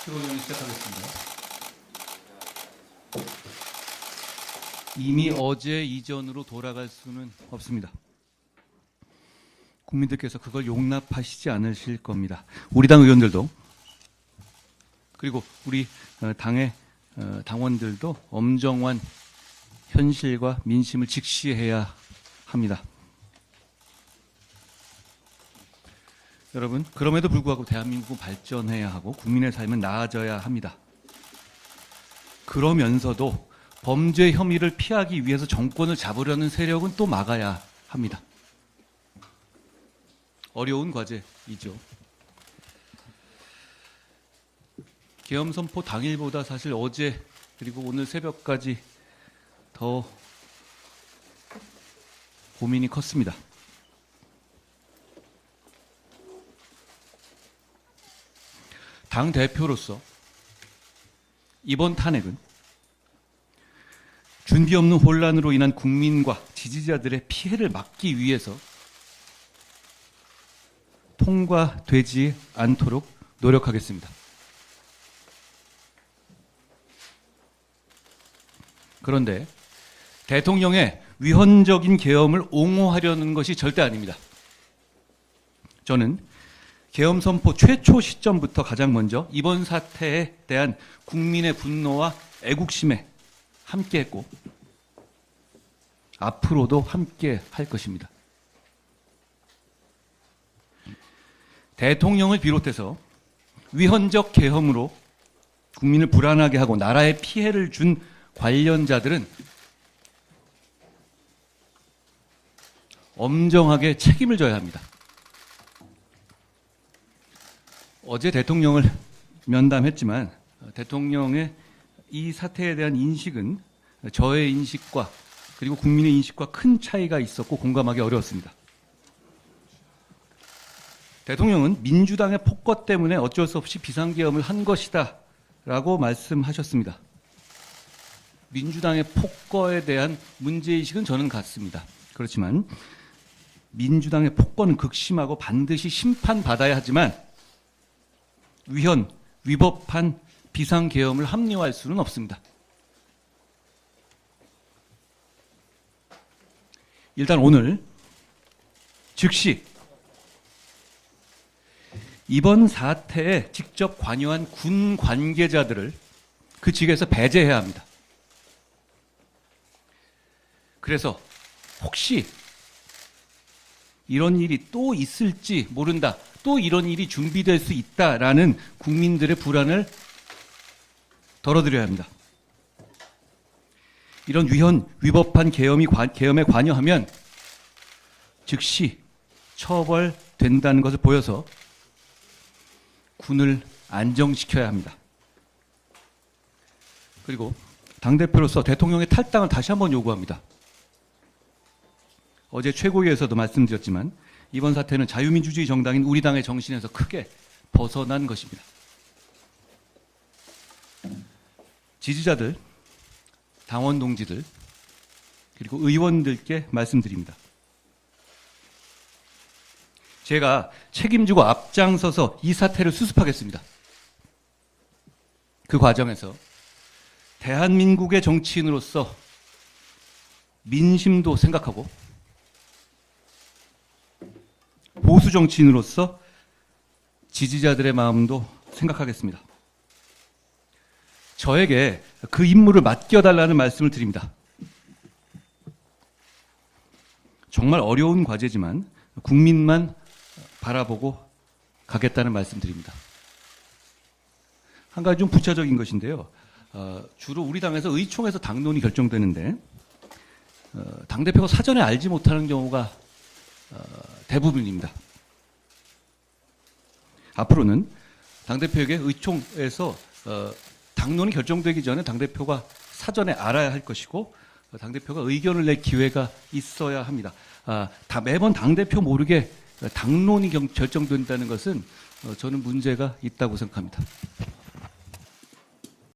최고위원 시작하겠습니다. 이미 어제 이전으로 돌아갈 수는 없습니다. 국민들께서 그걸 용납하시지 않으실 겁니다. 우리 당 의원들도 그리고 우리 당의 당원들도 엄정한 현실과 민심을 직시해야 합니다. 여러분, 그럼에도 불구하고 대한민국은 발전해야 하고 국민의 삶은 나아져야 합니다. 그러면서도 범죄 혐의를 피하기 위해서 정권을 잡으려는 세력은 또 막아야 합니다. 어려운 과제이죠. 계엄 선포 당일보다 사실 어제 그리고 오늘 새벽까지 더 고민이 컸습니다. 당 대표로서 이번 탄핵은 준비 없는 혼란으로 인한 국민과 지지자들의 피해를 막기 위해서 통과되지 않도록 노력하겠습니다. 그런데 대통령의 위헌적인 계엄을 옹호하려는 것이 절대 아닙니다. 저는 계엄 선포 최초 시점부터 가장 먼저 이번 사태에 대한 국민의 분노와 애국심에 함께했고 앞으로도 함께 할 것입니다. 대통령을 비롯해서 위헌적 계엄으로 국민을 불안하게 하고 나라에 피해를 준 관련자들은 엄정하게 책임을 져야 합니다. 어제 대통령을 면담했지만 대통령의 이 사태에 대한 인식은 저의 인식과 그리고 국민의 인식과 큰 차이가 있었고 공감하기 어려웠습니다. 대통령은 민주당의 폭거 때문에 어쩔 수 없이 비상계엄을 한 것이다 라고 말씀하셨습니다. 민주당의 폭거에 대한 문제의식은 저는 같습니다. 그렇지만 민주당의 폭거는 극심하고 반드시 심판받아야 하지만 위헌, 위법한 비상계엄을 합리화할 수는 없습니다. 일단 오늘 즉시 이번 사태에 직접 관여한 군 관계자들을 그 직에서 배제해야 합니다. 그래서 혹시 이런 일이 또 있을지 모른다, 또 이런 일이 준비될 수 있다라는 국민들의 불안을 덜어드려야 합니다. 이런 위헌, 위법한 계엄에 관여하면 즉시 처벌된다는 것을 보여서 군을 안정시켜야 합니다. 그리고 당대표로서 대통령의 탈당을 다시 한번 요구합니다. 어제 최고위에서도 말씀드렸지만 이번 사태는 자유민주주의 정당인 우리 당의 정신에서 크게 벗어난 것입니다. 지지자들, 당원 동지들, 그리고 의원들께 말씀드립니다. 제가 책임지고 앞장서서 이 사태를 수습하겠습니다. 그 과정에서 대한민국의 정치인으로서 민심도 생각하고 보수 정치인으로서 지지자들의 마음도 생각하겠습니다. 저에게 그 임무를 맡겨달라는 말씀을 드립니다. 정말 어려운 과제지만 국민만 바라보고 가겠다는 말씀 드립니다. 한 가지 좀 부차적인 것인데요. 주로 우리 당에서 의총에서 당론이 결정되는데 당대표가 사전에 알지 못하는 경우가 대부분입니다. 앞으로는 당대표에게 의총에서 당론이 결정되기 전에 당대표가 사전에 알아야 할 것이고 당대표가 의견을 낼 기회가 있어야 합니다. 매번 당대표 모르게 당론이 결정된다는 것은 저는 문제가 있다고 생각합니다.